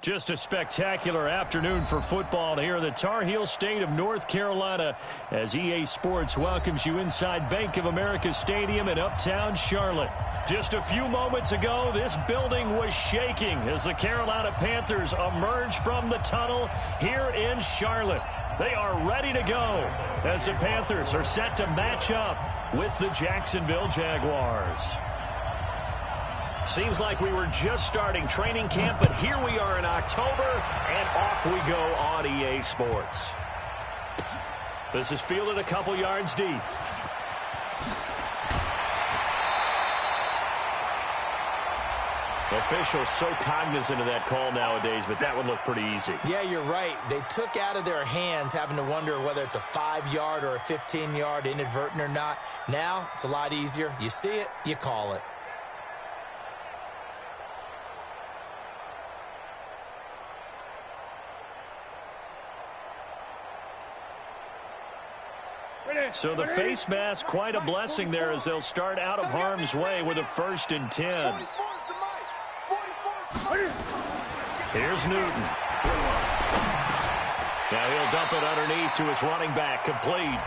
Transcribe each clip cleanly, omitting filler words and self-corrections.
Just a spectacular afternoon for football here in the Tar Heel state of North Carolina as EA Sports welcomes you inside Bank of America Stadium in uptown Charlotte. Just a few moments ago, this building was shaking as the Carolina Panthers emerged from the tunnel here in Charlotte. They are ready to go as the Panthers are set to match up with the Jacksonville Jaguars. Seems like we were just starting training camp, but here we are in October, and off we go on EA Sports. This is fielded a couple yards deep. Officials so cognizant of that call nowadays, but that would look pretty easy. Yeah, you're right. They took out of their hands having to wonder whether it's a 5-yard or a 15-yard inadvertent or not. Now, it's a lot easier. You see it, you call it. So the face mask, quite a blessing there as they'll start out of harm's way with a 1st and 10. Here's Newton. Now he'll dump it underneath to his running back, complete.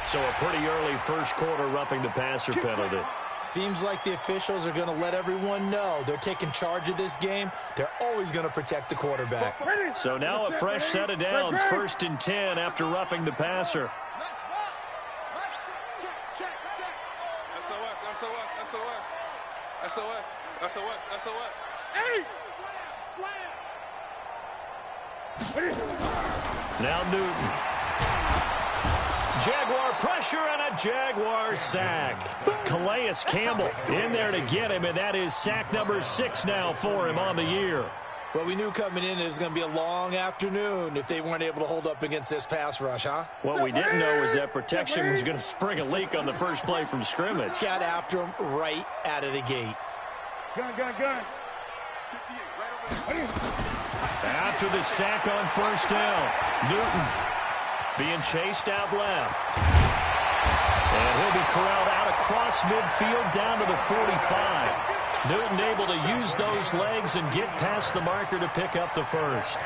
So a pretty early first quarter roughing the passer penalty. Seems like the officials are going to let everyone know they're taking charge of this game. They're always going to protect the quarterback. So now a fresh set of downs, 1st and 10 after roughing the passer. Now Newton. Jaguar pressure and a Jaguar sack. Calais Campbell in there to get him, and that is sack number 6 now for him on the year. Well, we knew coming in it was going to be a long afternoon if they weren't able to hold up against this pass rush, huh? What we didn't know was that protection was going to spring a leak on the first play from scrimmage. Got after him right out of the gate. Gun. After the sack on 1st down, Newton being chased out left. And he'll be corralled out across midfield down to the 45. Newton able to use those legs and get past the marker to pick up the 1st.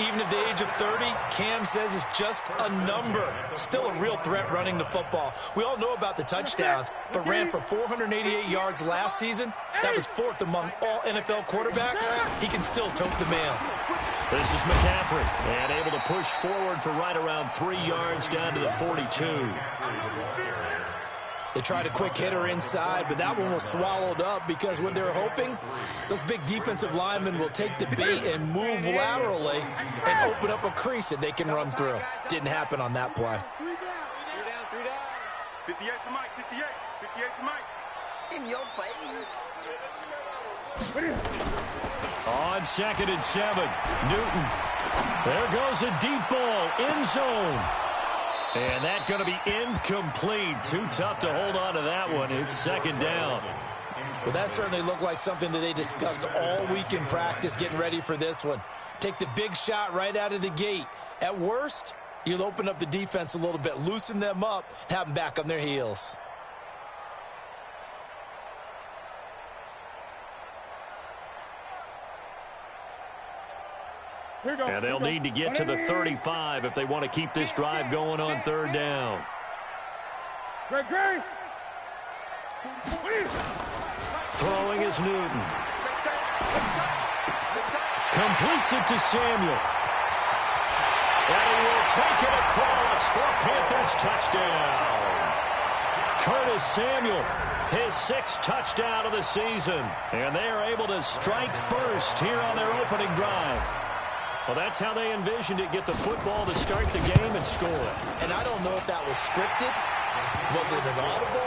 Even at the age of 30, Cam says it's just a number. Still a real threat running the football. We all know about the touchdowns, but ran for 488 yards last season. That was 4th among all NFL quarterbacks. He can still tote the mail. This is McCaffrey, and able to push forward for right around 3 yards down to the 42. They tried a quick hitter inside, but that one was swallowed up because what they're hoping, those big defensive linemen will take the bait and move laterally and open up a crease that they can run through. Didn't happen on that play. 3 down. 58 for Mike. 58 for Mike. In your face. On 2nd and 7, Newton. There goes a deep ball, end zone. And that's going to be incomplete. Too tough to hold on to that one. It's 2nd down. Well, that certainly looked like something that they discussed all week in practice getting ready for this one. Take the big shot right out of the gate. At worst, you'll open up the defense a little bit, loosen them up, and have them back on their heels. And they'll need to get to the 35 if they want to keep this drive going on 3rd down. Throwing is Newton. Completes it to Samuel. And he will take it across for a Panthers touchdown. Curtis Samuel, his 6th touchdown of the season. And they are able to strike first here on their opening drive. Well, that's how they envisioned it, get the football to start the game and score. And I don't know if that was scripted. Was it an audible?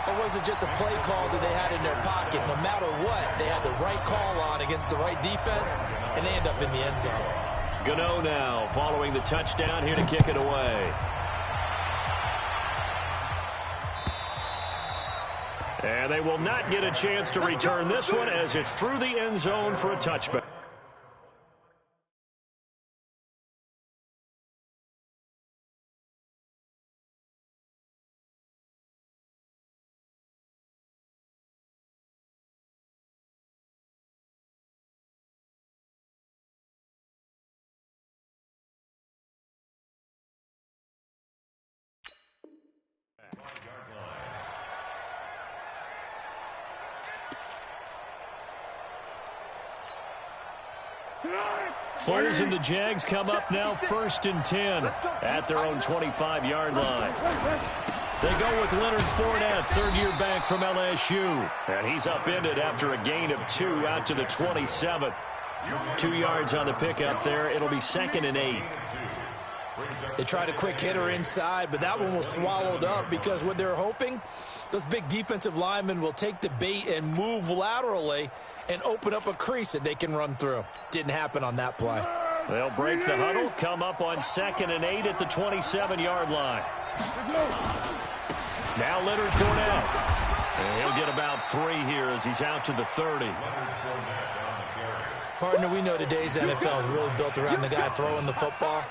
Or was it just a play call that they had in their pocket? No matter what, they had the right call on against the right defense, and they end up in the end zone. Gano now following the touchdown here to kick it away. And they will not get a chance to return this one as it's through the end zone for a touchback. Foles and the Jags come up now 1st and 10 at their own 25-yard line. They go with Leonard Fournette, third-year back from LSU. And he's upended after a gain of 2 out to the 27. 2 yards on the pickup there. It'll be 2nd and 8. They tried a quick hitter inside, but that one was swallowed up because what they're hoping, those big defensive linemen will take the bait and move laterally and open up a crease that they can run through. Didn't happen on that play. They'll break the huddle, come up on 2nd and 8 at the 27-yard line. Now Leonard Fournette. And he'll get about 3 here as he's out to the 30. Partner, we know today's NFL is really built around the guy throwing the football.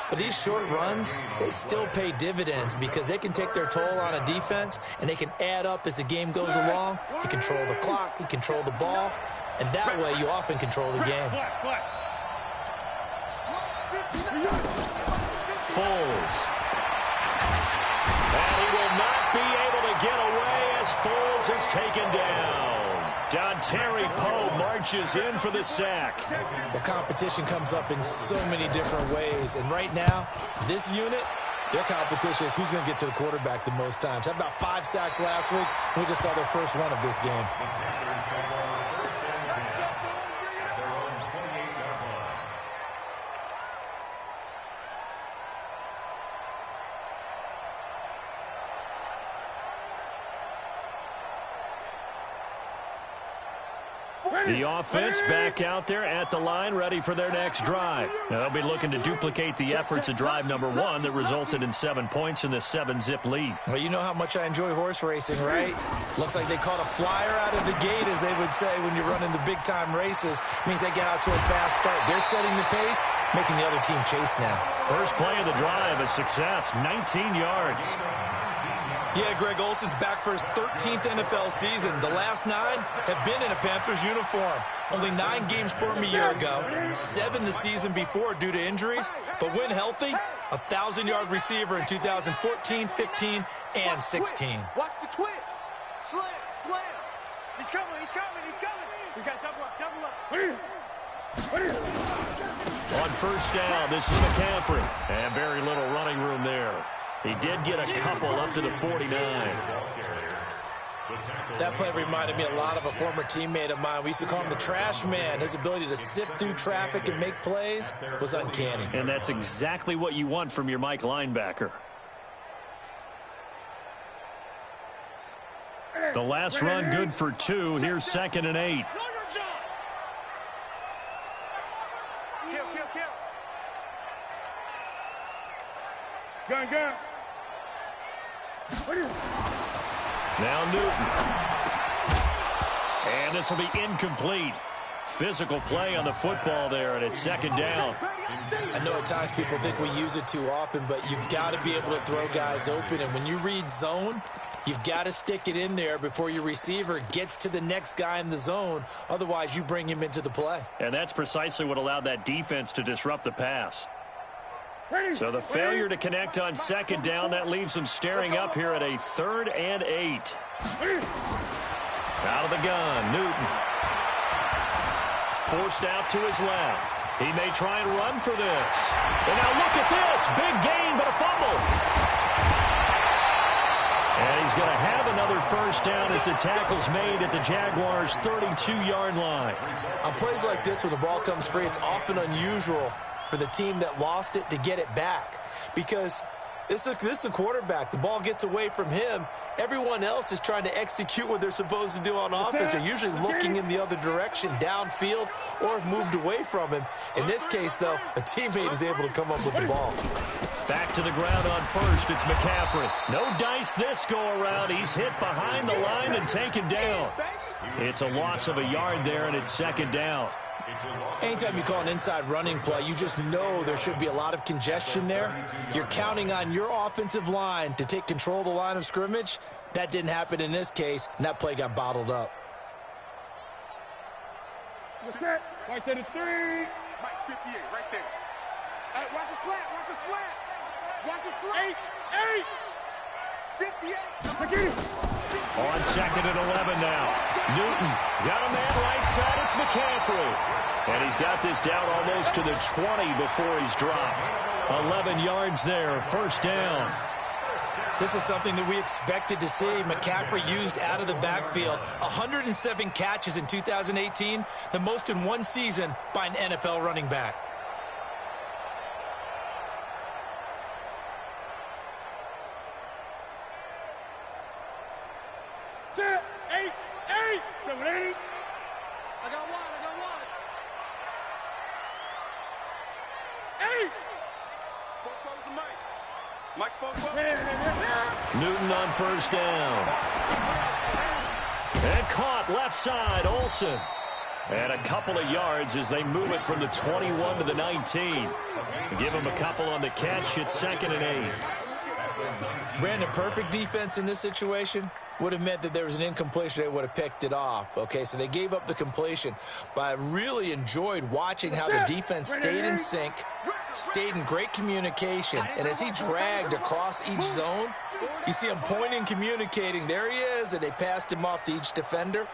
But these short runs, they still pay dividends because they can take their toll on a defense and they can add up as the game goes along. You control the clock, you control the ball, and that way you often control the game. Foles. And he will not be able to get away as Foles is taken down. Dontari Poe marches in for the sack. The competition comes up in so many different ways. And right now, this unit, their competition is who's going to get to the quarterback the most times. How about 5 sacks last week? We just saw their first one of this game. The offense back out there at the line, ready for their next drive. Now, they'll be looking to duplicate the efforts of drive number 1 that resulted in 7 points in the 7-zip lead. Well, you know how much I enjoy horse racing, right? Looks like they caught a flyer out of the gate, as they would say when you're running the big-time races. Means they get out to a fast start. They're setting the pace, making the other team chase now. First play of the drive, a success, 19 yards. Yeah, Greg Olsen's back for his 13th NFL season. The last 9 have been in a Panthers uniform. Only 9 games for him a year ago, 7 the season before due to injuries. But when healthy, a 1,000-yard receiver in 2014, 15, and 16. Watch the twist. Slam, slam. He's coming, he's coming, he's coming. We got double up, double up. On first down, this is McCaffrey. And very little running room there. He did get a couple up to the 49. That play reminded me a lot of a former teammate of mine. We used to call him the trash man. His ability to sift through traffic and make plays was uncanny. And that's exactly what you want from your Mike linebacker. The last run good for 2. Here's 2nd and 8. Kill, kill, kill. Gun, gun. Now Newton. And this will be incomplete. Physical play on the football there, and it's 2nd down. I know at times people think we use it too often, but you've got to be able to throw guys open. And when you read zone, you've got to stick it in there before your receiver gets to the next guy in the zone. Otherwise, you bring him into the play. And that's precisely what allowed that defense to disrupt the pass. So the failure to connect on 2nd down, that leaves them staring up here at a 3rd and 8. Out of the gun, Newton. Forced out to his left. He may try and run for this. And now look at this. Big gain, but a fumble. And he's going to have another first down as the tackle's made at the Jaguars' 32-yard line. On plays like this, when the ball comes free, it's often unusual for the team that lost it to get it back. Because this is a quarterback. The ball gets away from him. Everyone else is trying to execute what they're supposed to do on offense. They're usually looking in the other direction, downfield, or have moved away from him. In this case, though, a teammate is able to come up with the ball. Back to the ground on first. It's McCaffrey. No dice this go-around. He's hit behind the line and taken down. It's a loss of a yard there, and it's 2nd down. Anytime you call an inside running play, you just know there should be a lot of congestion there. You're counting on your offensive line to take control of the line of scrimmage. That didn't happen in this case, and that play got bottled up. What's that? Right to the 3. Mike, 58, right there. Hey, watch the slant, watch the slant. Watch the slant. 58. On 2nd and 11 now. Newton got a man right side. It's McCaffrey. And he's got this down almost to the 20 before he's dropped. 11 yards there, first down. This is something that we expected to see. McCaffrey used out of the backfield. 107 catches in 2018, the most in one season by an NFL running back. Set, 8, 8. 780. I got one. 8. Spoke close to Mike. Mike spoke close. Newton on first down. And caught left side, Olsen. And a couple of yards as they move it from the 21 to the 19. Give him a couple on the catch. It's 2nd and 8. Brandon, perfect defense in this situation would have meant that there was an incompletion. They would have picked it off. Okay, so they gave up the completion. But I really enjoyed watching how the defense stayed in sync, stayed in great communication. And as he dragged across each zone, you see him pointing, communicating. There he is, and they passed him off to each defender.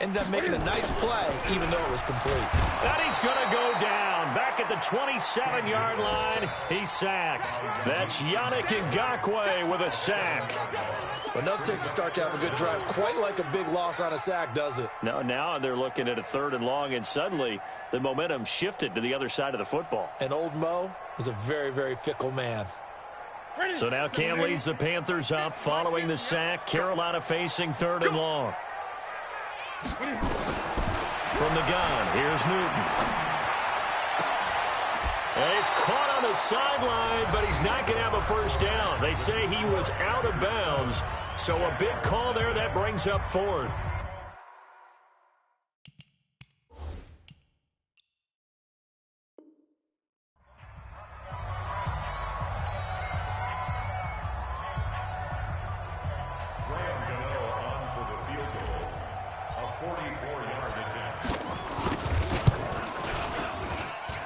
Ended up making a nice play, even though it was complete. And he's going to go down. Back at the 27-yard line, he's sacked. That's Yannick Ngakoue with a sack. But no takes to start to have a good drive. Quite like a big loss on a sack, does it? No, now they're looking at a 3rd and long, and suddenly the momentum shifted to the other side of the football. And old Mo is a very, very fickle man. So now Cam leads the Panthers up following the sack. Carolina facing 3rd and long. From the gun, here's Newton. And he's caught on the sideline, but he's not going to have a first down. They say he was out of bounds, so a big call there that brings up 4th.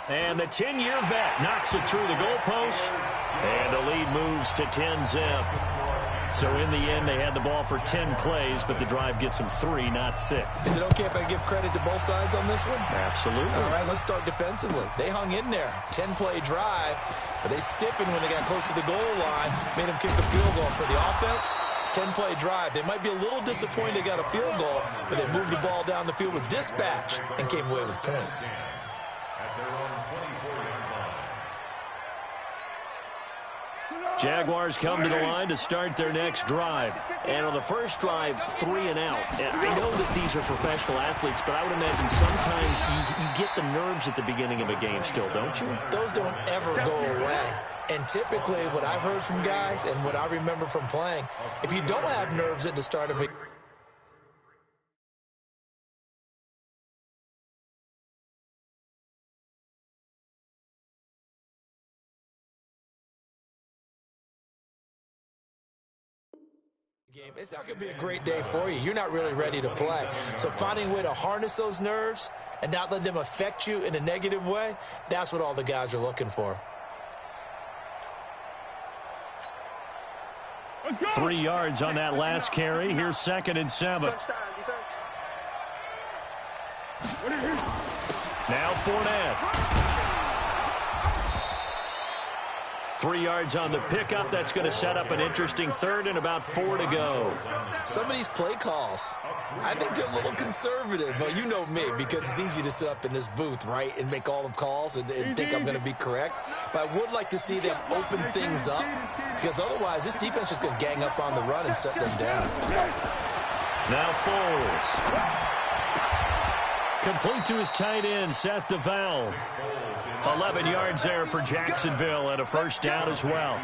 And the 10-year vet knocks it through the goalpost, and the lead moves to 10-zip. So in the end, they had the ball for 10 plays, but the drive gets them 3, not 6. Is it okay if I give credit to both sides on this one? Absolutely. All right, let's start defensively. They hung in there. 10-play drive, but they stiffened when they got close to the goal line, made them kick a field goal. For the offense, 10-play drive. They might be a little disappointed they got a field goal, but they moved the ball down the field with dispatch and came away with points. Jaguars come to the line to start their next drive. And on the first drive, 3 and out. And I know that these are professional athletes, but I would imagine sometimes you get the nerves at the beginning of a game still, don't you? Those don't ever go away. And typically what I've heard from guys and what I remember from playing, if you don't have nerves at the start of a game, it's not going to be a great day for you. You're not really ready to play. So finding a way to harness those nerves and not let them affect you in a negative way, that's what all the guys are looking for. 3 yards on that last carry. Here's 2nd and 7. Now Fournette. 3 yards on the pickup. That's going to set up an interesting 3rd and about 4 to go. Some of these play calls, I think they're a little conservative, but you know me, because it's easy to sit up in this booth, right, and make all the calls and think I'm going to be correct. But I would like to see them open things up, because otherwise this defense is going to gang up on the run and shut them down. Now Foles. Complete to his tight end, Seth DeValve. 11 yards there for Jacksonville and a first down as well.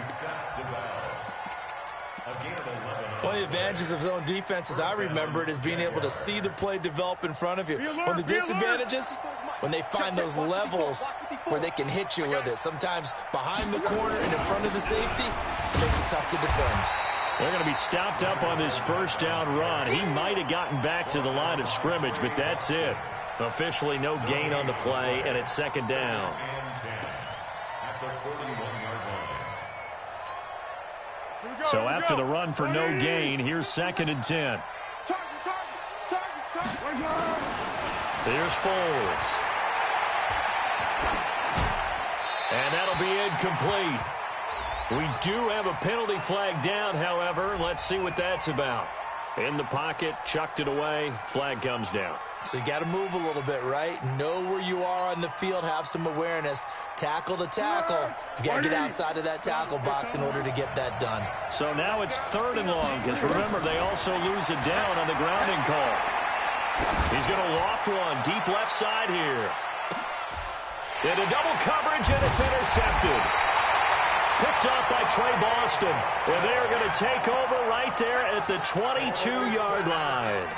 One of the advantages of zone defense, as I remember it, is being able to see the play develop in front of you. One of the disadvantages, when they find those levels where they can hit you with it. Sometimes behind the corner and in front of the safety, it makes it tough to defend. They're going to be stopped up on this first down run. He might have gotten back to the line of scrimmage, but that's it. Officially no gain on the play, and it's 2nd down. So after the run for no gain, here's 2nd and 10. Here's Foles. And that'll be incomplete. We do have a penalty flag down, however. Let's see what that's about. In the pocket, chucked it away, flag comes down. So you got to move a little bit, right? Know where you are on the field, have some awareness. Tackle to tackle. You got to get outside of that tackle box in order to get that done. So now it's 3rd and long, because remember, they also lose it down on the grounding call. He's going to loft one, deep left side here. Into double coverage, and it's intercepted. Picked off by Trey Boston. And they are going to take over right there at the 22-yard line.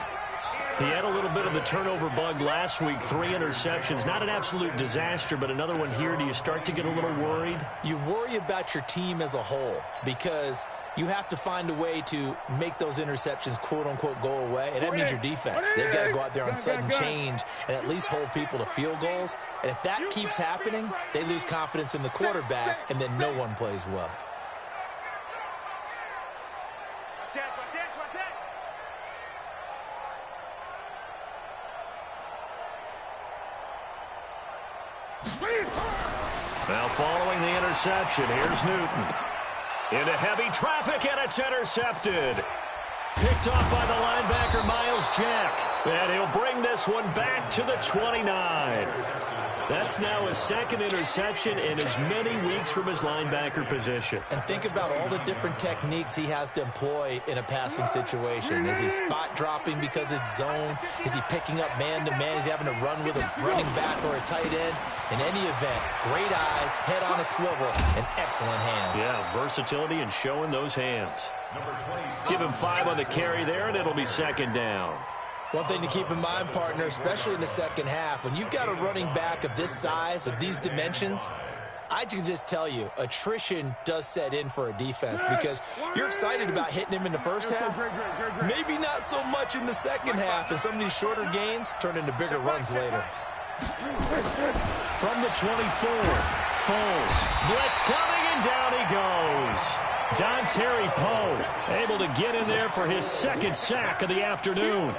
He had a little bit of the turnover bug last week, 3 interceptions. Not an absolute disaster, but another one here. Do you start to get a little worried? You worry about your team as a whole because you have to find a way to make those interceptions, quote-unquote, go away. And that means your defense. They've got to go out there on sudden change and at least hold people to field goals. And if that keeps happening, they lose confidence in the quarterback, and then no one plays well. Now following the interception, here's Newton. Into heavy traffic, and it's intercepted. Picked off by the linebacker, Miles Jack. And he'll bring this one back to the 29. That's now his 2nd interception in as many weeks from his linebacker position. And think about all the different techniques he has to employ in a passing situation. Is he spot dropping because it's zone? Is he picking up man-to-man? Is he having to run with a running back or a tight end? In any event, great eyes, head on a swivel, and excellent hands. Yeah, versatility and showing those hands. Give him 5 on the carry there, and it'll be 2nd down. One thing to keep in mind, partner, especially in the second half, when you've got a running back of this size, of these dimensions, I can just tell you, attrition does set in for a defense because you're excited about hitting him in the first half. Maybe not so much in the second half, and some of these shorter gains turn into bigger runs later. From the 24, Foles. Blitz coming, and down he goes. Dontari Poe able to get in there for his 2nd sack of the afternoon.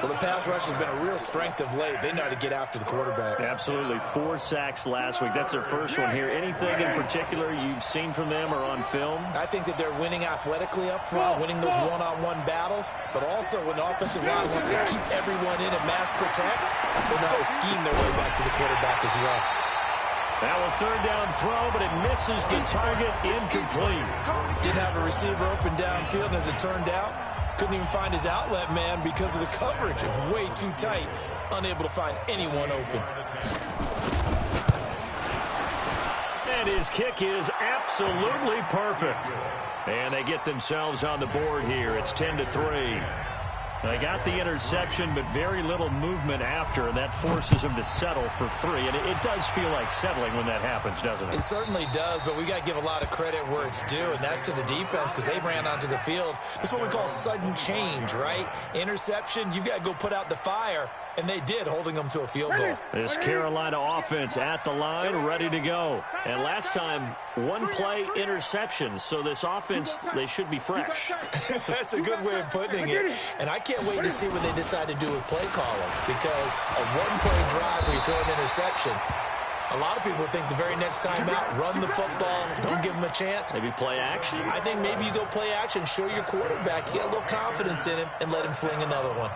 Well, the pass rush has been a real strength of late. They know how to get after the quarterback. Absolutely. 4 sacks last week. That's their first one here. Anything in particular you've seen from them or on film? I think that they're winning athletically up front, winning those one-on-one battles, but also when the offensive line wants to keep everyone in and mass protect, they know how to scheme their way back to the quarterback as well. Now a 3rd down throw, but it misses the target, incomplete. Didn't have a receiver open downfield, and as it turned out, couldn't even find his outlet man because of the coverage. It's way too tight, unable to find anyone open. And his kick is absolutely perfect. And they get themselves on the board here. It's 10-3. They got the interception, but very little movement after, and that forces them to settle for 3. And it does feel like settling when that happens, doesn't it? It certainly does, but we got to give a lot of credit where it's due, and that's to the defense because they ran onto the field. This is what we call sudden change, right? Interception, you've got to go put out the fire, and they did, holding them to a field goal. This Carolina offense at the line, ready to go. And last time, 1 play interception, so this offense, they should be fresh. That's a good way of putting it. And I can't wait to see what they decide to do with play calling because a 1-play drive where you throw an interception, a lot of people think the very next time out, run the football, don't give them a chance. Maybe play action? I think maybe you go play action, show your quarterback, you got a little confidence in him, and let him fling another one.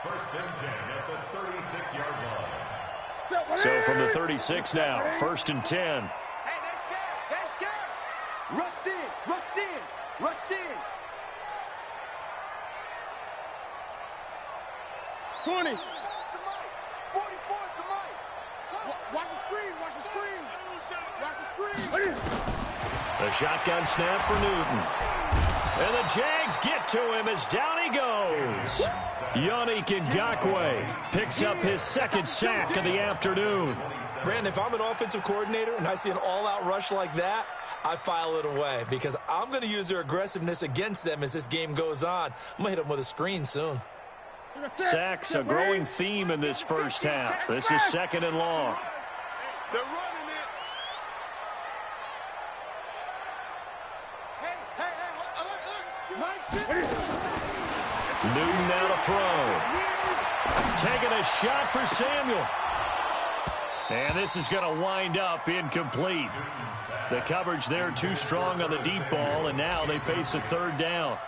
1st and 10 at the 36-yard line. So from the 36 now, 1st and 10. Hey, they're scared. They're scared. Rush in. Rush in. Rush in. 20. 44 is the mic. Watch the screen. Watch the screen. Watch the screen. The shotgun snap for Newton. And the Jags get to him as down he goes. Yannick Ngakoue picks up his 2nd sack of the afternoon. Brandon, if I'm an offensive coordinator and I see an all-out rush like that, I file it away because I'm going to use their aggressiveness against them as this game goes on. I'm going to hit them with a screen soon. Sacks, a growing theme in this first half. This is 2nd and long. They're running it. Hey, look. Mike, Newton now to throw. Taking a shot for Samuel. And this is going to wind up incomplete. The coverage there too strong on the deep ball, and now they face a third down.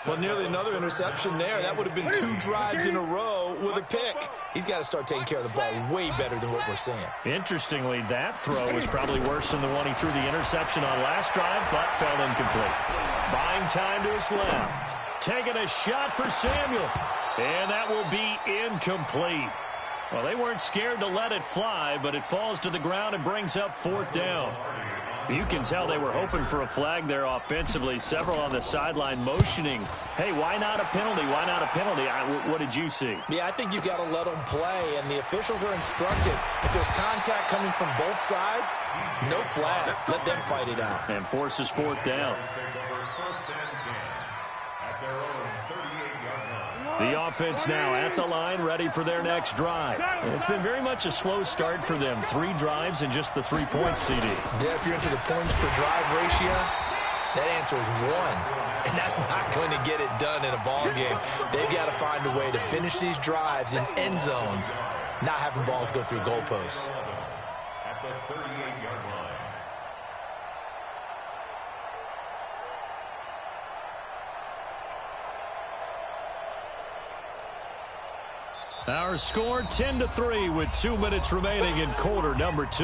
Well, nearly another interception there. That would have been 2 drives in a row with a pick. He's got to start taking care of the ball way better than what we're seeing. Interestingly, that throw was probably worse than the one he threw the interception on last drive, but fell incomplete. Buying time to his left. Taking a shot for Samuel. And that will be incomplete. Well, they weren't scared to let it fly, but it falls to the ground and brings up 4th down. You can tell they were hoping for a flag there offensively. Several on the sideline motioning, hey, why not a penalty? Why not a penalty? What did you see? Yeah, I think you've got to let them play, and the officials are instructed. If there's contact coming from both sides, no flag. Let them fight it out. And forces 4th down. The offense now at the line, ready for their next drive. And it's been very much a slow start for them. 3 drives and just the 3 points, CD. Yeah, if you're into the points per drive ratio, that answer is 1. And that's not going to get it done in a ball game. They've got to find a way to finish these drives in end zones, not having balls go through goalposts. At the 38-yard line. Our score 10-3 with 2 minutes remaining in quarter number 2.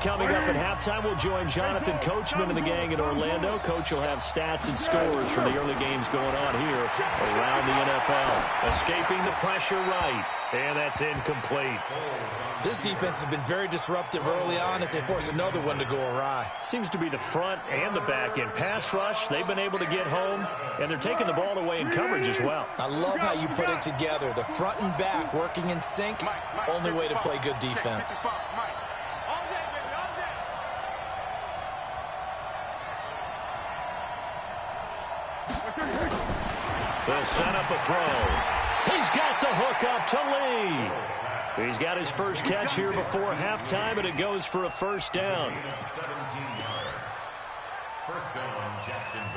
Coming up at halftime, we'll join Jonathan Coachman and the gang in Orlando. Coach will have stats and scores from the early games going on here around the NFL. Escaping the pressure right, and that's incomplete. This defense has been very disruptive early on as they force another one to go awry. Seems to be the front and the back end. Pass rush, they've been able to get home, and they're taking the ball away in coverage as well. I love how you put it together. The front and back working in sync, only way to play good defense. They'll set up a throw. He's got the hook up to Lee. He's got his first catch here before halftime, and it goes for a first down.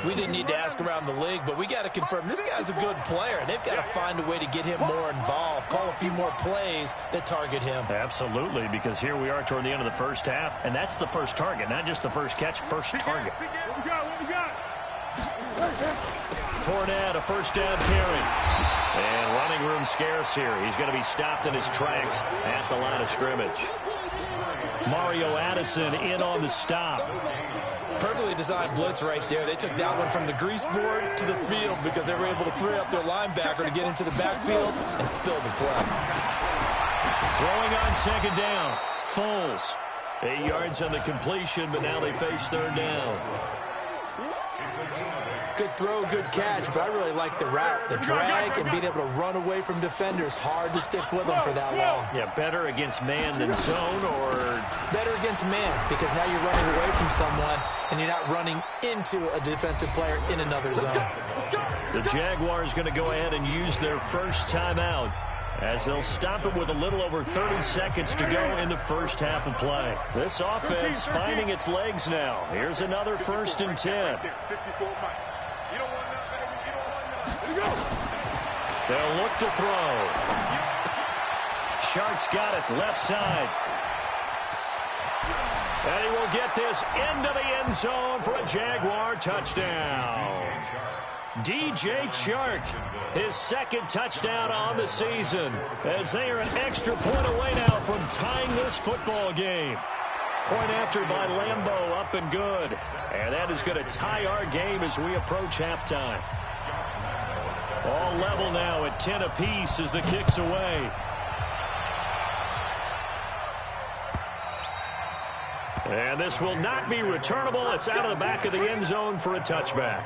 We didn't need to ask around the league, but we got to confirm this guy's a good player. They've got to find a way to get him more involved, call a few more plays that target him. Absolutely, because here we are toward the end of the first half, and that's the first target, not just the first catch, first target. What we got? Fournette, a first down carry. And running room scarce here. He's going to be stopped in his tracks at the line of scrimmage. Mario Addison in on the stop. Perfectly designed blitz right there. They took that one from the grease board to the field because they were able to free up their linebacker to get into the backfield and spill the play. Throwing on second down. Foles. 8 yards on the completion, but now they face third down. Good throw, good catch, but I really like the route, the drag, and being able to run away from defenders. Hard to stick with them for that long. Yeah, better against man than zone, or better against man, because now you're running away from someone and you're not running into a defensive player in another zone. The Jaguars going to go ahead and use their first timeout as they'll stop it with a little over 30 seconds to go in the first half of play. This offense finding its legs now. Here's another 1st and 10. They'll look to throw. Shark's got it left side. And he will get this into the end zone for a Jaguar touchdown. DJ Chark, his 2nd touchdown on the season, as they are an extra point away now from tying this football game. Point after by Lambeau, up and good. And that is going to tie our game as we approach halftime. All level now at 10 apiece as the kick's away. And this will not be returnable. It's out of the back of the end zone for a touchback.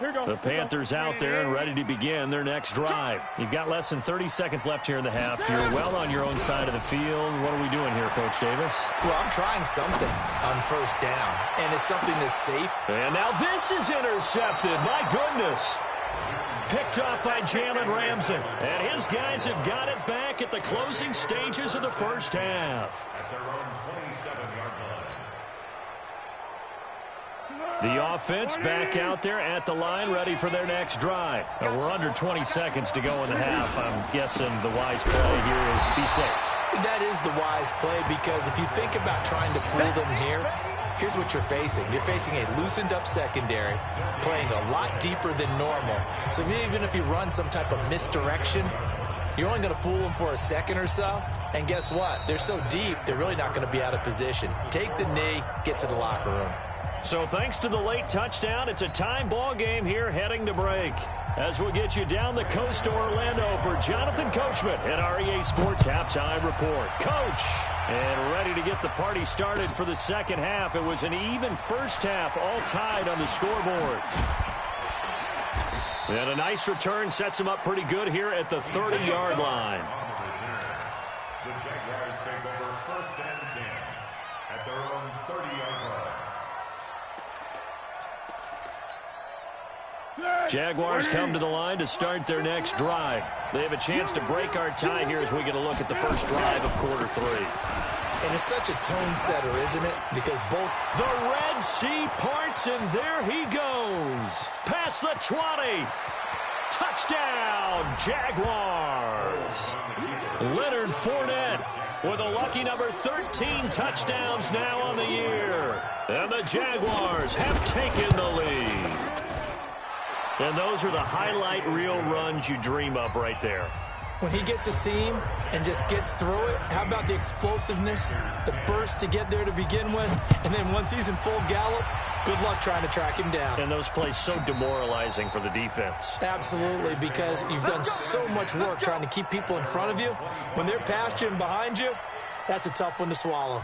The Panthers out there and ready to begin their next drive. You've got less than 30 seconds left here in the half. You're well on your own side of the field. What are we doing here, Coach Davis? Well, I'm trying something on first down, and it's something that's safe. And now this is intercepted. My goodness. Picked off by Jalen Ramsey. And his guys have got it back at the closing stages of the first half. At their own 27-yard line. The offense back out there at the line, ready for their next drive. We're under 20 seconds to go in the half. I'm guessing the wise play here is be safe. That is the wise play, because if you think about trying to fool them here, here's what you're facing. You're facing a loosened-up secondary, playing a lot deeper than normal. So even if you run some type of misdirection, you're only going to fool them for a second or so. And guess what? They're so deep, they're really not going to be out of position. Take the knee, get to the locker room. So thanks to the late touchdown, it's a time ball game here heading to break. As we'll get you down the coast to Orlando for Jonathan Coachman at our EA Sports Halftime Report. Coach, and ready to get the party started for the second half. It was an even first half, all tied on the scoreboard. And a nice return sets him up pretty good here at the 30-yard line. The Jaguars take over first and 10 at their own 30-yard line. Jaguars come to the line to start their next drive. They have a chance to break our tie here as we get a look at the first drive of quarter three. And it's such a tone setter, isn't it? Because both... The Red Sea parts, and there he goes. Past the 20. Touchdown, Jaguars. Leonard Fournette with a lucky number 13 touchdowns now on the year. And the Jaguars have taken the lead. And those are the highlight reel runs you dream of right there. When he gets a seam and just gets through it, how about the explosiveness, the burst to get there to begin with, and then once he's in full gallop, good luck trying to track him down. And those plays so demoralizing for the defense. Absolutely, because you've done so much work trying to keep people in front of you. When they're past you and behind you, that's a tough one to swallow.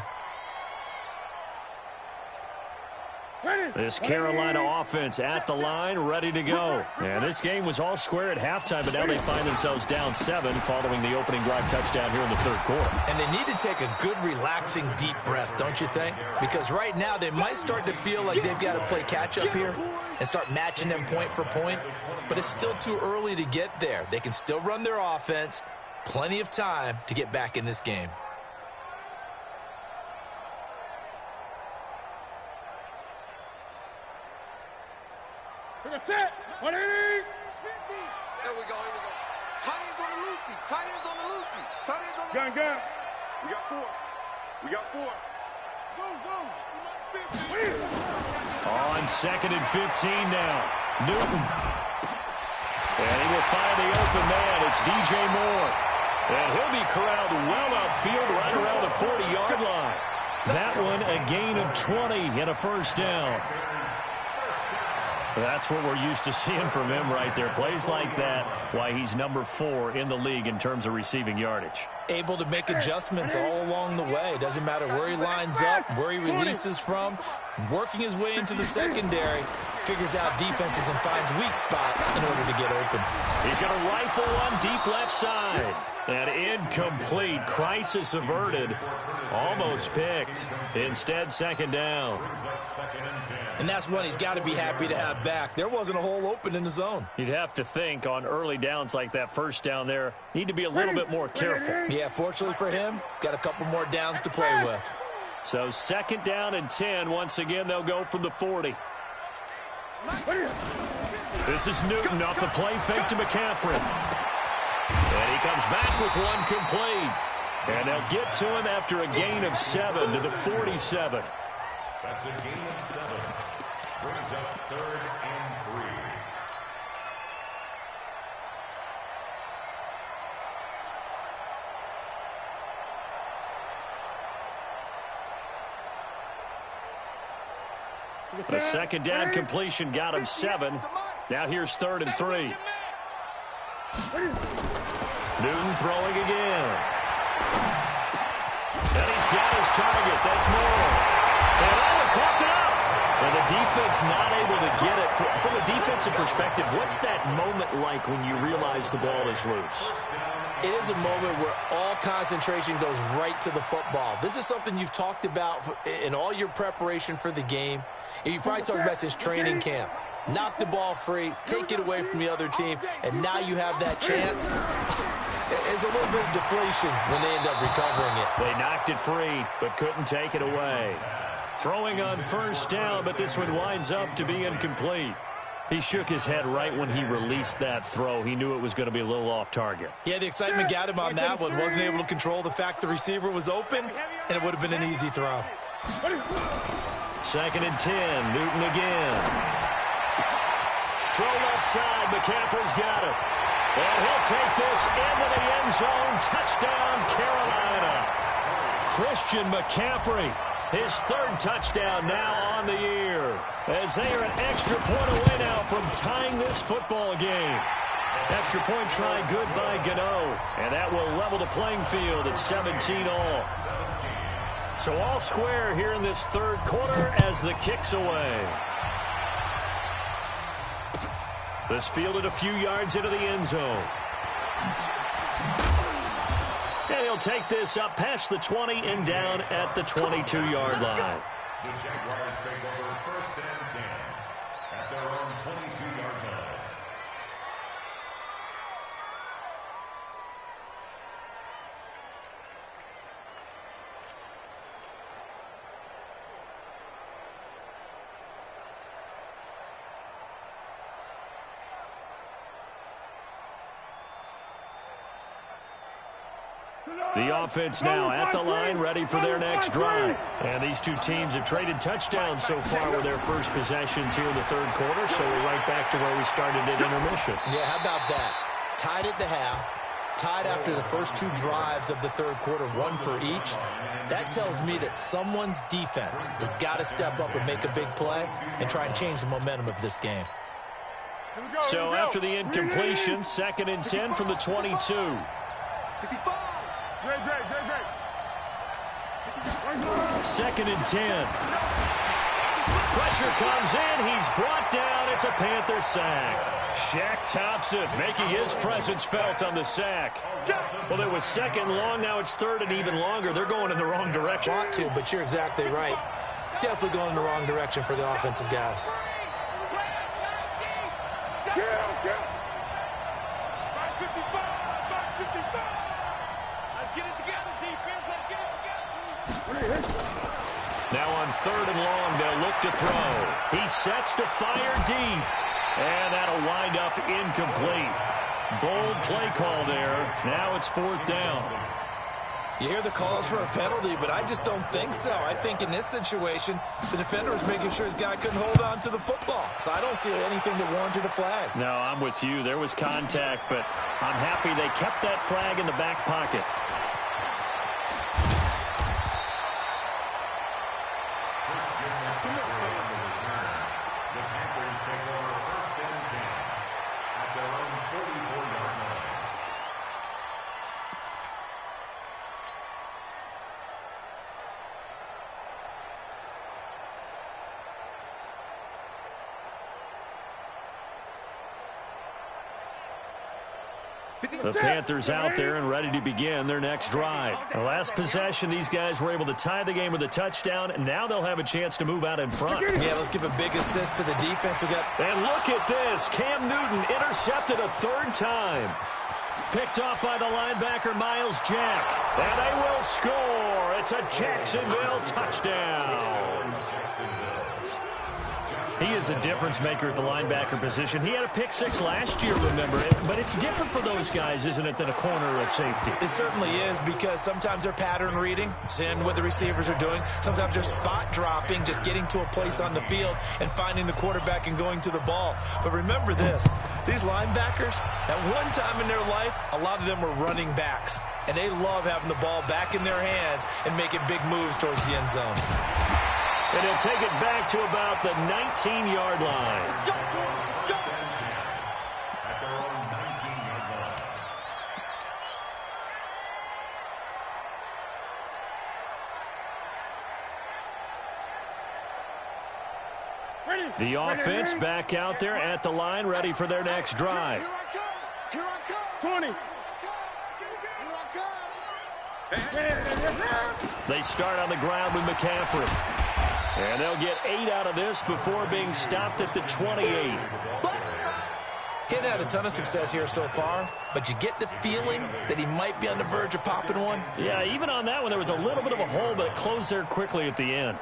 This Carolina offense at the line, ready to go. And this game was all square at halftime, but now they find themselves down 7 following the opening drive touchdown here in the third quarter. And they need to take a good, relaxing, deep breath, don't you think? Because right now they might start to feel like they've got to play catch-up here and start matching them point for point. But it's still too early to get there. They can still run their offense. Plenty of time to get back in this game. Set. There we go, here we go. Tight ends on the Lucy. Tight ends on the Lucy. Tight ends on the Gun, gun. We got 4. We got 4. Zoom. On 2nd and 15 now. Newton. And he will find the open man. It's DJ Moore. And he'll be corralled well upfield right around the 40-yard line. That one a gain of 20 and a first down. That's what we're used to seeing from him right there. Plays like that, why he's number 4 in the league in terms of receiving yardage. Able to make adjustments all along the way. Doesn't matter where he lines up, where he releases from. Working his way into the secondary, figures out defenses and finds weak spots in order to get open. He's going to rifle one deep left side. And incomplete. Crisis averted. Almost picked. Instead, second down. And that's one he's got to be happy to have back. There wasn't a hole open in the zone. You'd have to think on early downs like that first down there, need to be a little bit more careful. Yeah, fortunately for him, got a couple more downs to play with. So second down and 10. Once again, they'll go from the 40. This is Newton off the play fake to McCaffrey. And he comes back with one complete. And they'll get to him after a gain of 7 to the 47. That's a gain of 7. Brings up 3rd and 3. The second down completion got him 7. Now here's 3rd and 3. Newton throwing again. And he's got his target. That's Moore. And Allen caught it up. And the defense offense not able to get it. From a defensive perspective, what's that moment like when you realize the ball is loose? It is a moment where all concentration goes right to the football. This is something you've talked about in all your preparation for the game. And you probably talked about since training camp. Knock the ball free, take it away from the other team, and now you have that chance. There's a little bit of deflation when they end up recovering it. They knocked it free, but couldn't take it away. Throwing on first down, but this one winds up to be incomplete. He shook his head right when he released that throw. He knew it was going to be a little off target. Yeah, the excitement got him on that one. Wasn't able to control the fact the receiver was open, and it would have been an easy throw. 2nd and 10, Newton again. Throw left side, McCaffrey's got it. And he'll take this into the end zone. Touchdown, Carolina. Christian McCaffrey, his 3rd touchdown now on the year. As they are an extra point away now from tying this football game. Extra point try good by Gano. And that will level the playing field at 17 all. So all square here in this 3rd quarter as the kick's away. This fielded a few yards into the end zone. And he'll take this up past the 20 and down at the 22-yard line. The Jaguars take over 1st and 10 at their own 22-yard line. The offense now at the line, ready for their next drive. And these two teams have traded touchdowns so far with their first possessions here in the 3rd quarter, so we're right back to where we started at intermission. Yeah, how about that? Tied at the half, tied after the first 2 drives of the 3rd quarter, 1 for each. That tells me that someone's defense has got to step up and make a big play and try and change the momentum of this game. So after the incompletion, 2nd and 10 from the 22. 65. Great. 2nd and 10. Pressure comes in. He's brought down. It's a Panther sack. Shaq Thompson making his presence felt on the sack. Well, it was 2nd long. Now it's 3rd and even longer. They're going in the wrong direction. Want to, but you're exactly right. Definitely going in the wrong direction for the offensive guys. Now on 3rd and long, they'll look to throw. He sets to fire deep. And that'll wind up incomplete. Bold play call there. Now it's 4th down. You hear the calls for a penalty, but I just don't think so. I think in this situation, the defender was making sure his guy couldn't hold on to the football. So I don't see anything that warranted a flag. No, I'm with you. There was contact, but I'm happy they kept that flag in the back pocket. The Panthers take over 1st and 10 at their own 44-yard line. The Panthers out there and ready to begin their next drive. The last possession, these guys were able to tie the game with a touchdown, and now they'll have a chance to move out in front. Yeah, let's give a big assist to the defense. And look at this. Cam Newton intercepted a 3rd time. Picked off by the linebacker, Miles Jack. And they will score. It's a Jacksonville touchdown. He is a difference maker at the linebacker position. He had a pick 6 last year, remember it. But it's different for those guys, isn't it, than a corner or a safety? It certainly is, because sometimes they're pattern reading, seeing what the receivers are doing. Sometimes they're spot dropping, just getting to a place on the field and finding the quarterback and going to the ball. But remember this, these linebackers, at one time in their life, a lot of them were running backs. And they love having the ball back in their hands and making big moves towards the end zone. And he'll take it back to about the 19-yard line. At their own 19-yard line. The offense back out there at the line, ready for their next drive. Here I come. 20. Here I come. They start on the ground with McCaffrey. And they'll get 8 out of this before being stopped at the 28. He hadn't had a ton of success here so far, but you get the feeling that he might be on the verge of popping one. Yeah, even on that one, there was a little bit of a hole, but it closed there quickly at the end.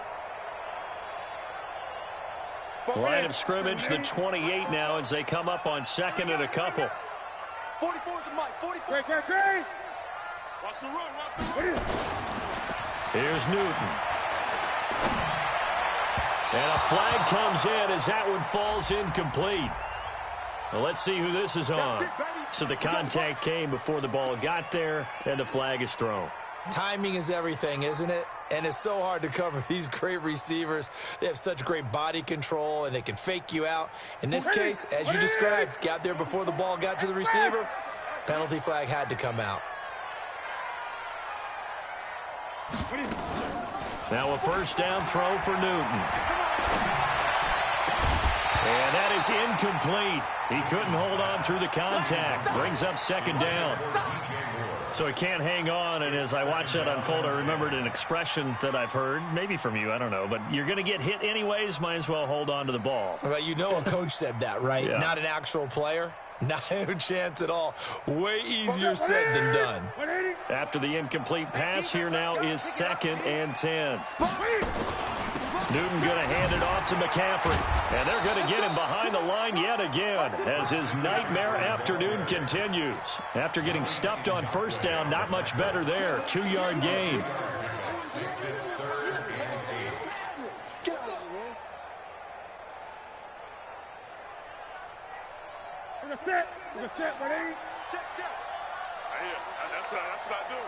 Line of scrimmage, the 28 now as they come up on second and a couple. 44 to Mike. 44. Great. Watch the run. Watch the run. Here's Newton. And a flag comes in as that one falls incomplete. Well, let's see who this is on. So the contact came before the ball got there, and the flag is thrown. Timing is everything, isn't it? And it's so hard to cover these great receivers. They have such great body control, and they can fake you out. In this case, as you described, got there before the ball got to the receiver. Penalty flag had to come out. Now a first down throw for Newton. And that is incomplete. He couldn't hold on through the contact. Brings up second down. So he can't hang on, and as I watched that unfold, I remembered an expression that I've heard, maybe from you, I don't know, but you're going to get hit anyways, might as well hold on to the ball. Well, you know a coach said that, right? Yeah. Not an actual player. Not a chance at all. Way easier said than done. After the incomplete pass, here now is 2nd and 10. Newton going to hand it off to McCaffrey. And they're going to get him behind the line yet again as his nightmare afternoon continues. After getting stuffed on first down, not much better there. 2-yard gain. We're going to set, ready? Check. That's what I do.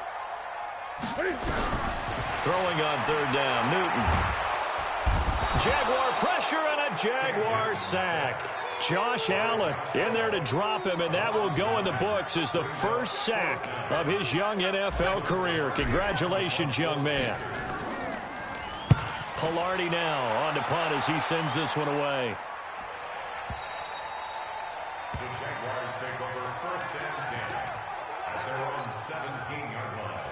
Ready? Throwing on third down, Newton. Jaguar pressure and a Jaguar sack. Josh Allen in there to drop him, and that will go in the books as the first sack of his young NFL career. Congratulations, young man. Pilardi now on to punt as he sends this one away. The Jaguars take over 1st and 10 at their own 17-yard line.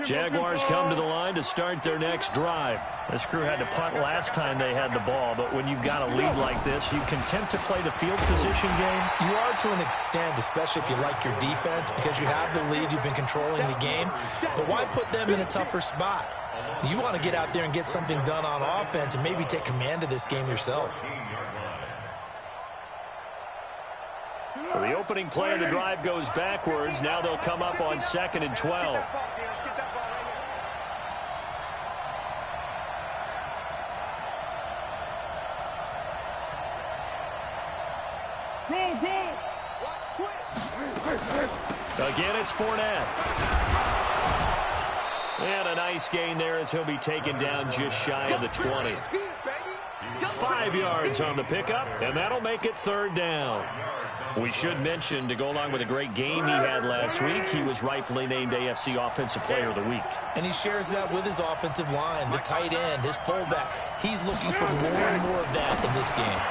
Jaguars come to the line to start their next drive. This crew had to punt last time they had the ball, but when you've got a lead like this, you content to play the field position game? You are to an extent, especially if you like your defense, because you have the lead, you've been controlling the game. But why put them in a tougher spot? You want to get out there and get something done on offense and maybe take command of this game yourself. So the opening play of the drive goes backwards. Now they'll come up on 2nd and 12. Again, it's Fournette. And a nice gain there as he'll be taken down just shy of the 20. 5 yards on the pickup, and that'll make it 3rd down. We should mention, to go along with a great game he had last week, he was rightfully named AFC Offensive Player of the Week. And he shares that with his offensive line, the tight end, his fullback. He's looking for more and more of that in this game.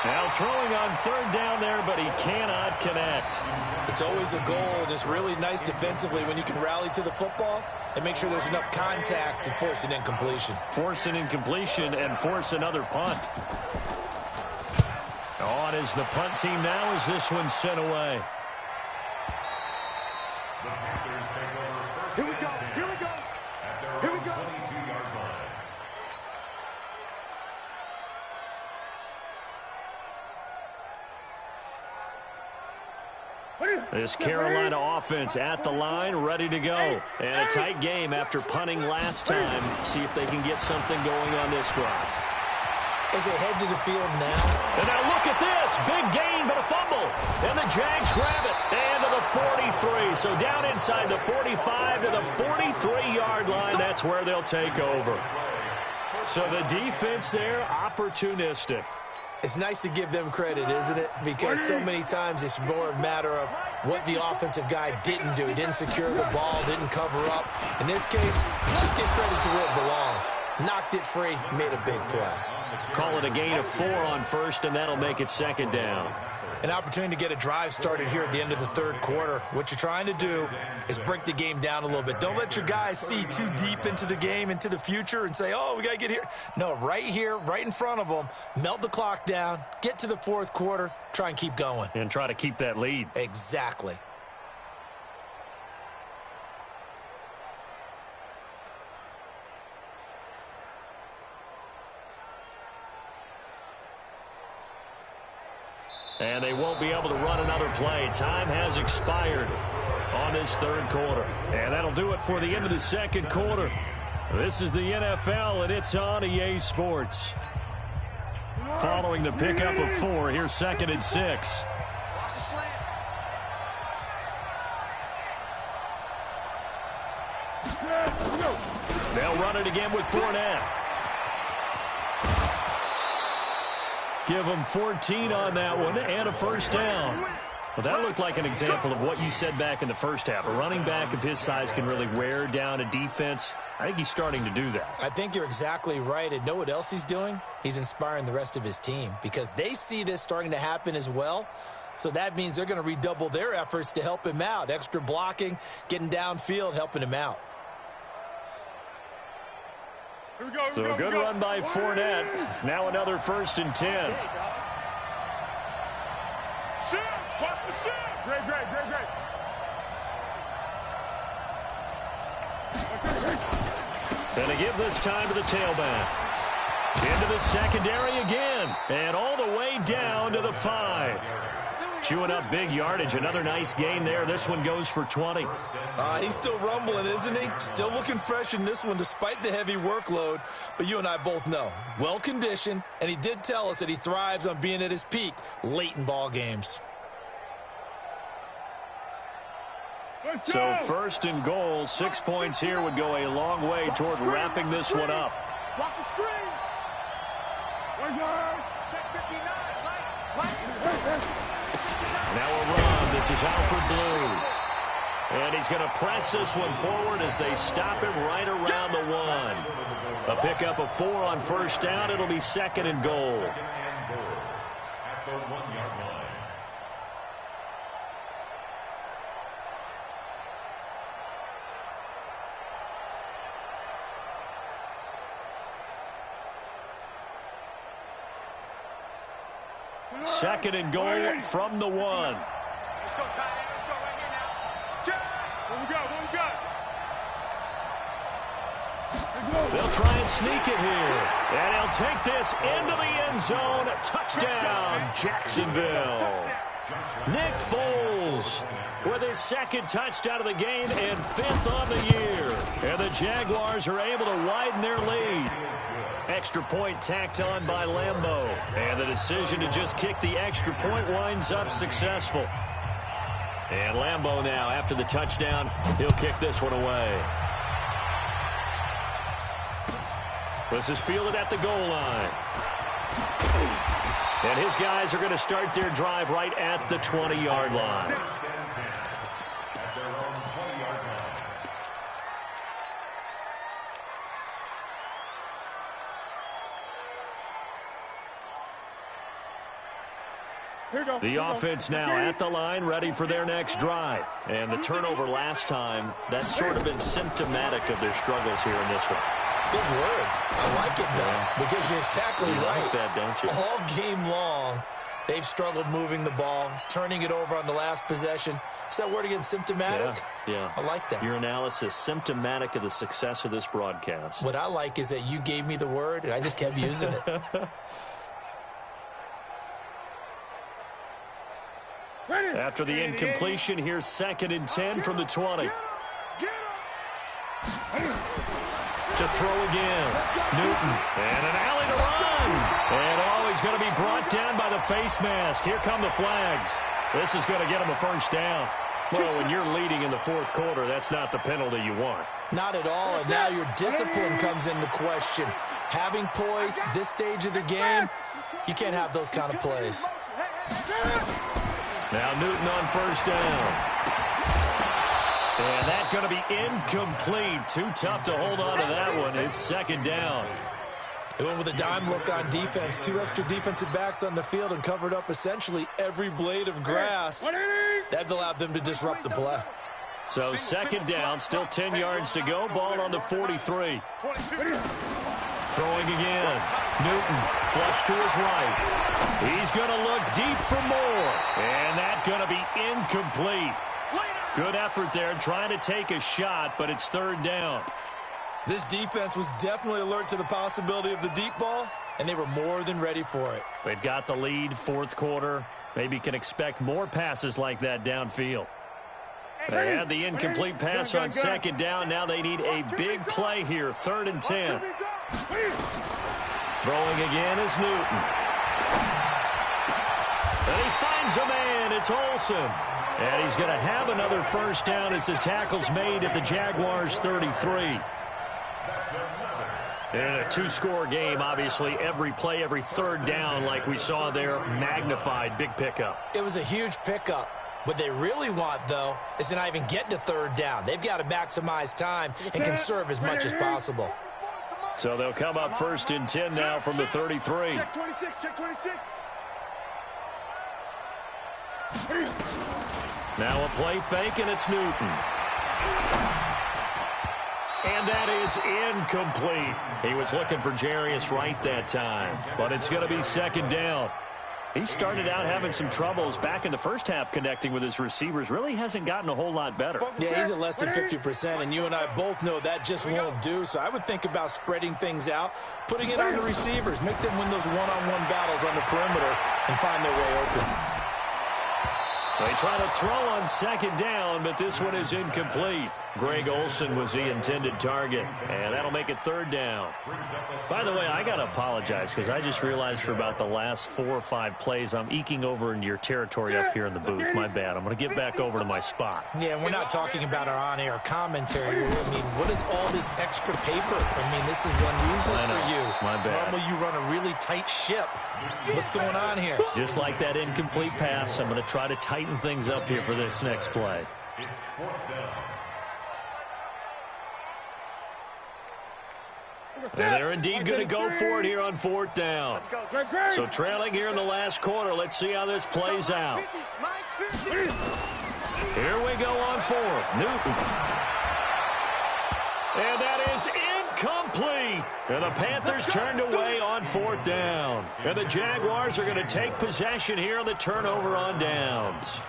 Now throwing on 3rd down there, but he cannot connect. It's always a goal, and it's really nice defensively when you can rally to the football and make sure there's enough contact to force an incompletion. Force an incompletion and force another punt. On is the punt team now as this one's sent away. The Panthers take over 1st and 10 at their own 22-yard line. This Carolina offense at the line, ready to go. And a tight game after punting last time. See if they can get something going on this drive. As they head to the field now. And now look at this. Big gain, but a fumble. And the Jags grab it. And to the 43. So down inside the 45 to the 43-yard line. That's where they'll take over. So the defense there, opportunistic. It's nice to give them credit, isn't it? Because so many times it's more a matter of what the offensive guy didn't do. He didn't secure the ball, didn't cover up. In this case, just give credit to where it belongs. Knocked it free, made a big play. Call it a gain of 4 on first, and that'll make it second down. An opportunity to get a drive started here at the end of the third quarter. What you're trying to do is break the game down a little bit. Don't let your guys see too deep into the game, into the future, and say, oh, we got to get here. No, right here, right in front of them, melt the clock down, get to the fourth quarter, try and keep going. And try to keep that lead. Exactly. And they won't be able to run another play. Time has expired on this third quarter. And that'll do it for the end of the second quarter. This is the NFL, and it's on EA Sports. Following the pickup of 4, here's 2nd and 6. They'll run it again with Fournette. Give them 14 on that one and a first down. Well, that looked like an example of what you said back in the first half. A running back of his size can really wear down a defense. I think he's starting to do that. I think you're exactly right. And know what else he's doing? He's inspiring the rest of his team because they see this starting to happen as well. So that means they're going to redouble their efforts to help him out. Extra blocking, getting downfield, helping him out. So a good run by Fournette. Now another 1st and 10. Watch the shit. Great. Gonna give this time to the tailback. Into the secondary again. And all the way down to the 5. Chewing up big yardage. Another nice gain there. This one goes for 20. He's still rumbling, isn't he? Still looking fresh in this one despite the heavy workload. But you and I both know, well-conditioned, and he did tell us that he thrives on being at his peak late in ball games. So 1st and goal, 6 points here would go a long way toward wrapping this one up. Watch the screen. Check 59. Now a run. This is Alfred Blue. And he's going to press this one forward as they stop him right around the 1. A pickup of 4 on first down. It'll be 2nd and goal. At the 1-yard line. Second and goal from the 1. Let's go, Ty. Let's go right here now. Check. What we got? They'll try and sneak it here. And he'll take this into the end zone. Touchdown, Jacksonville. Nick Foles with his 2nd touchdown of the game and 5th on the year. And the Jaguars are able to widen their lead. Extra point tacked on by Lambeau. And the decision to just kick the extra point winds up successful. And Lambeau now, after the touchdown, he'll kick this one away. This is fielded at the goal line. And his guys are going to start their drive right at the 20-yard line. At their own 20-yard line. The offense now at the line, ready for their next drive. And the turnover last time, that's sort of been symptomatic of their struggles here in this one. Big word. I like it, though, because you're exactly right. Like that, don't you? All game long, they've struggled moving the ball, turning it over on the last possession. Is that word again, symptomatic? Yeah. I like that. Your analysis, symptomatic of the success of this broadcast. What I like is that you gave me the word, and I just kept using it. After the incompletion, here's 2nd and 10 from the 20. To throw again. Newton. And an alley to run. And he's going to be brought down by the face mask. Here come the flags. This is going to get him a first down. Well, when you're leading in the fourth quarter, that's not the penalty you want. Not at all, and now your discipline comes into question. Having poise this stage of the game, You can't have those kind of plays. Now Newton on first down. And that's going to be incomplete. Too tough to hold on to that one. It's second down. They went with a dime look on defense. 2 extra defensive backs on the field and covered up essentially every blade of grass. That allowed them to disrupt the play. So second down, still 10 yards to go. Ball on the 43. Throwing again. Newton, flush to his right. He's going to look deep for more. And that's going to be incomplete. Good effort there trying to take a shot, but it's third down. This defense was definitely alert to the possibility of the deep ball, and they were more than ready for it. They've got the lead, fourth quarter. Maybe can expect more passes like that downfield. They had the incomplete pass on second down. Now they need a big play here, 3rd and 10. Throwing again is Newton. And he finds a man. It's Olsen. And he's going to have another first down as the tackle's made at the Jaguars' 33. In a 2-score game, obviously, every play, every third down, like we saw there, magnified, big pickup. It was a huge pickup. What they really want, though, is to not even get to third down. They've got to maximize time and conserve as much as possible. So they'll come up 1st and 10 now from the 33. Check 26, check 26. Now a play fake, and it's Newton. And that is incomplete. He was looking for Jarius Wright that time, but it's going to be second down. He started out having some troubles back in the first half connecting with his receivers. Really hasn't gotten a whole lot better. Yeah, he's at less than 50%, and you and I both know that just won't do. So I would think about spreading things out, putting it on the receivers, make them win those one-on-one battles on the perimeter and find their way open. They try to throw on second down, but this one is incomplete. Greg Olsen was the intended target, and that'll make it third down. By the way, I got to apologize because I just realized for about the last 4 or 5 plays, I'm eking over into your territory up here in the booth. My bad. I'm going to get back over to my spot. Yeah, we're not talking about our on-air commentary. I mean, what is all this extra paper? I mean, this is unusual for you. My bad. Normally you run a really tight ship. What's going on here? Just like that incomplete pass, I'm going to try to tighten things up here for this next play. It's 4th down. And they're indeed going to go for it here on 4th down. So trailing here in the last quarter. Let's see how this plays out. Here we go on 4th. Newton. And that is incomplete. And the Panthers turned away on 4th down. And the Jaguars are going to take possession here on the turnover on downs.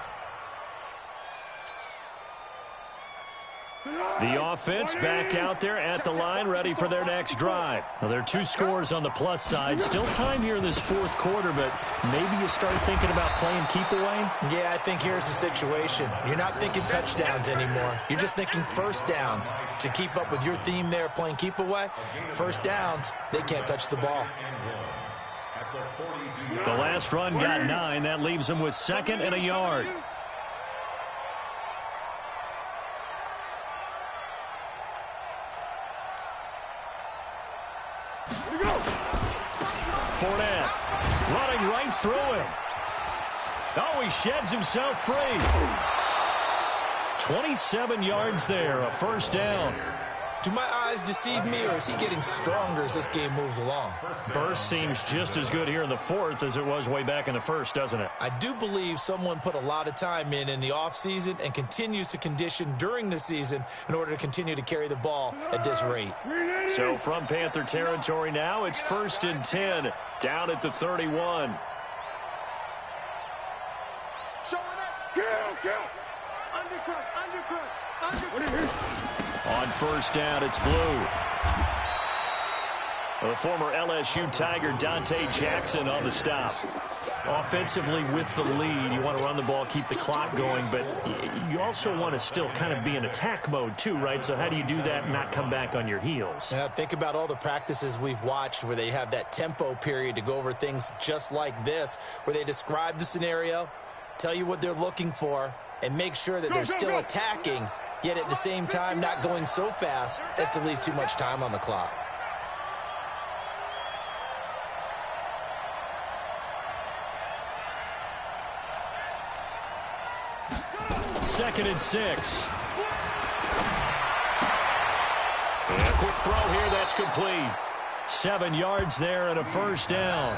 The offense back out there at the line, ready for their next drive. Well, there are 2 scores on the plus side. Still time here in this 4th quarter, but maybe you start thinking about playing keep away? Yeah, I think here's the situation. You're not thinking touchdowns anymore. You're just thinking first downs. To keep up with your theme there, playing keep away, first downs, they can't touch the ball. The last run got 9. That leaves them with 2nd and a yard. Fournette running right through him. Oh, he sheds himself free. 27 yards there, a first down. Do my eyes deceive me, or is he getting stronger as this game moves along? Burst seems just as good here in the 4th as it was way back in the 1st, doesn't it? I do believe someone put a lot of time in the offseason and continues to condition during the season in order to continue to carry the ball at this rate. So from Panther territory now, it's 1st and 10, down at the 31. On first down, it's Blue. The former LSU Tiger Dante Jackson on the stop. Offensively with the lead, you want to run the ball, keep the clock going, but you also want to still kind of be in attack mode too, right? So how do you do that and not come back on your heels? Yeah, think about all the practices we've watched where they have that tempo period to go over things just like this, where they describe the scenario, tell you what they're looking for, and make sure that they're still attacking, yet at the same time not going so fast as to leave too much time on the clock. 2nd and 6. And a quick throw here, that's complete. 7 yards there and a first down.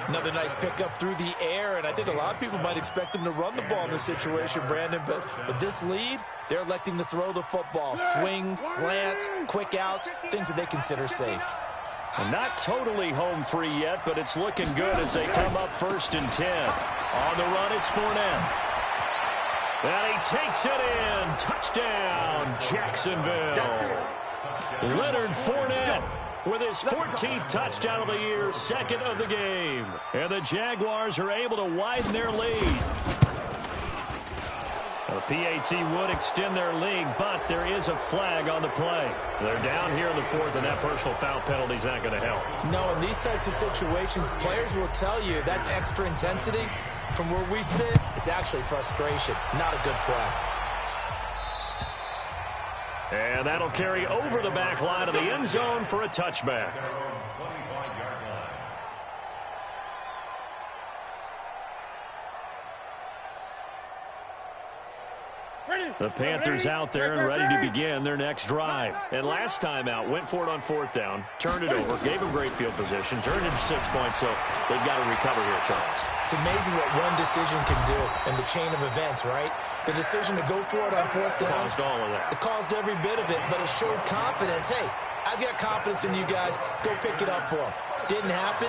Another nice pickup through the air, and I think a lot of people might expect them to run the ball in this situation, Brandon, but with this lead, they're electing to throw the football. Swings, slants, quick outs, things that they consider safe. And not totally home free yet, but it's looking good as they come up 1st and 10. On the run, it's Fournette. And he takes it in. Touchdown, Jacksonville. Leonard Fournette with his 14th touchdown of the year, 2nd of the game. And the Jaguars are able to widen their lead. The PAT would extend their lead, but there is a flag on the play. They're down here in the 4th, and that personal foul penalty is not going to help. No, in these types of situations, players will tell you that's extra intensity. From where we sit, it's actually frustration, not a good play. And that'll carry over the back line of the end zone for a touchback. The Panthers out there and ready to begin their next drive. And last time out, went for it on 4th down, turned it over, gave them great field position, turned it to 6 points, so they've got to recover here, Charles. It's amazing what one decision can do in the chain of events, right? The decision to go for it on 4th down. Caused all of that. It caused every bit of it, but it showed confidence. Hey, I've got confidence in you guys. Go pick it up for them. Didn't happen.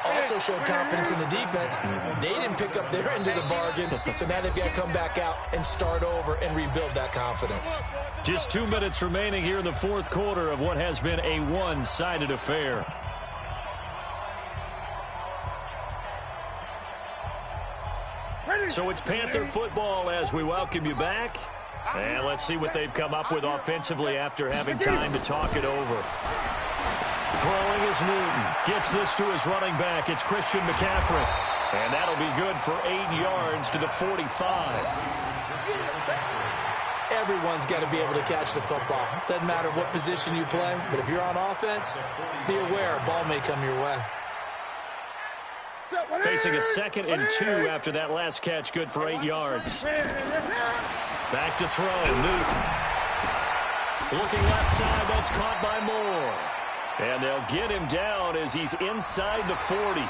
Also showed confidence in the defense. They didn't pick up their end of the bargain, so now they've got to come back out and start over and rebuild that confidence. Just 2 minutes remaining here in the 4th quarter of what has been a one-sided affair. So it's Panther football as we welcome you back. And let's see what they've come up with offensively after having time to talk it over. Throwing is Newton. Gets this to his running back. It's Christian McCaffrey. And that'll be good for 8 yards to the 45. Everyone's got to be able to catch the football. Doesn't matter what position you play, but if you're on offense, be aware a ball may come your way. Facing a 2nd and 2 after that last catch, good for 8 yards. Back to throw, Newton. Looking left side, that's caught by Moore. And they'll get him down as he's inside the 40.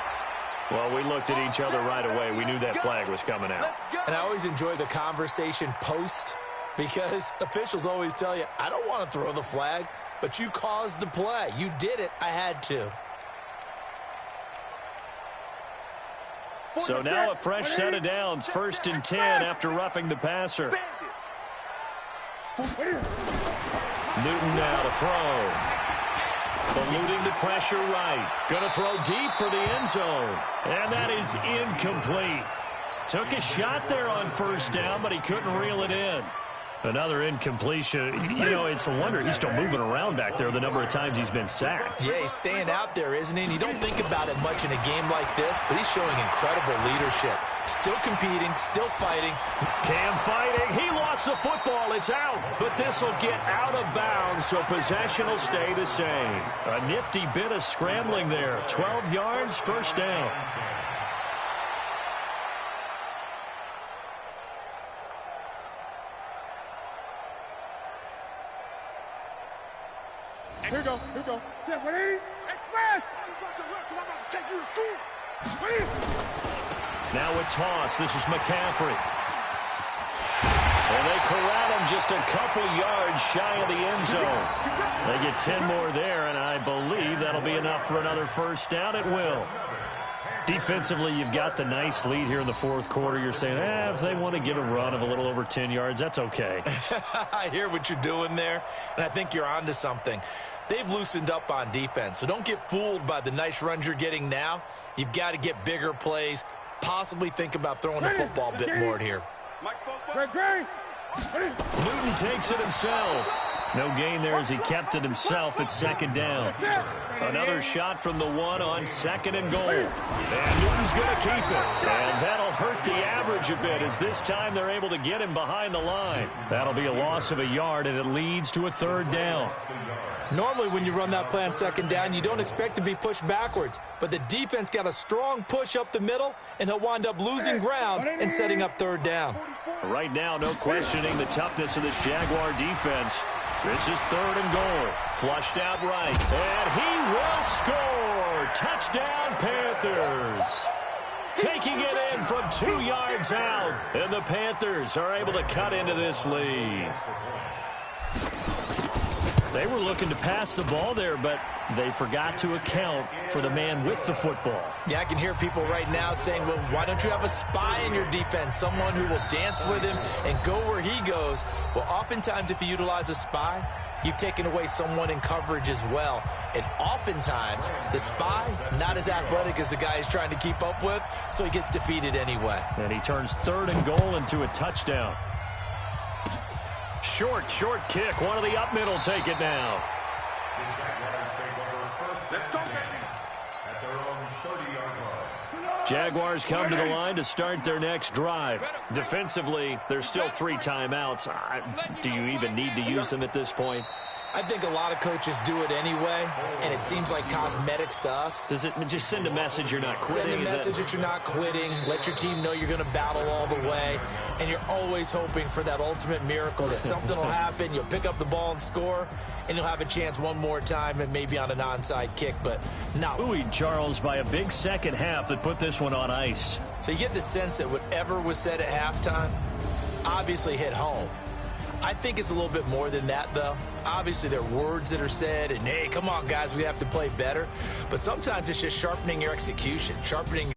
Well, we looked at each other right away. We knew that flag was coming out. And I always enjoy the conversation post because officials always tell you, I don't want to throw the flag, but you caused the play. You did it. I had to. So now a fresh set of downs, 1st and 10 after roughing the passer. Newton now to throw. Eluding the pressure right. Going to throw deep for the end zone. And that is incomplete. Took a shot there on 1st down, but he couldn't reel it in. Another incompletion. You know, it's a wonder he's still moving around back there the number of times he's been sacked. Yeah, he's staying out there, isn't he? And you don't think about it much in a game like this, but he's showing incredible leadership. Still competing, still fighting. Cam fighting. He lost the football. It's out. But this will get out of bounds, so possession will stay the same. A nifty bit of scrambling there. 12 yards, 1st down. Here we go. Yeah, ready? Express! I'm about to take you to school. Ready? Now a toss. This is McCaffrey. And they corral him just a couple yards shy of the end zone. They get 10 more there, and I believe that'll be enough for another 1st down. It will. Defensively, you've got the nice lead here in the 4th quarter. You're saying, if they want to get a run of a little over 10 yards, that's okay. I hear what you're doing there, and I think you're onto something. They've loosened up on defense, so don't get fooled by the nice runs you're getting now. You've got to get bigger plays, possibly think about throwing the football a bit more here. Newton takes it himself. No gain there as he kept it himself at second down. Another shot from the 1 on 2nd and goal. And Newton's going to keep it. And that'll hurt the average a bit as this time they're able to get him behind the line. That'll be a loss of a yard, and it leads to a 3rd down. Normally when you run that play on 2nd down, you don't expect to be pushed backwards. But the defense got a strong push up the middle, and he'll wind up losing ground and setting up 3rd down. Right now, no questioning the toughness of this Jaguar defense. This is 3rd and goal. Flushed out right. And he will score. Touchdown, Panthers. Taking it in from 2 yards out. And the Panthers are able to cut into this lead. They were looking to pass the ball there, but they forgot to account for the man with the football. Yeah, I can hear people right now saying, well, why don't you have a spy in your defense, someone who will dance with him and go where he goes? Well, oftentimes if you utilize a spy, you've taken away someone in coverage as well. And oftentimes, the spy, not as athletic as the guy he's trying to keep up with, so he gets defeated anyway. And he turns 3rd and goal into a touchdown. Short kick. One of the up middle take it now. Let's go, baby. At their own 30-yard line. Jaguars come to the line to start their next drive. Defensively, there's still 3 timeouts. Do you even need to use them at this point? I think a lot of coaches do it anyway, and it seems like cosmetics to us. Does it just send a message you're not quitting? Send a message that you're not quitting. Let your team know you're going to battle all the way. And you're always hoping for that ultimate miracle that something will happen. You'll pick up the ball and score, and you'll have a chance one more time and maybe on an onside kick, but not. Buoyed, Charles, by a big second half that put this one on ice. So you get the sense that whatever was said at halftime obviously hit home. I think it's a little bit more than that, though. Obviously, there are words that are said, and, hey, come on, guys, we have to play better. But sometimes it's just sharpening your execution, sharpening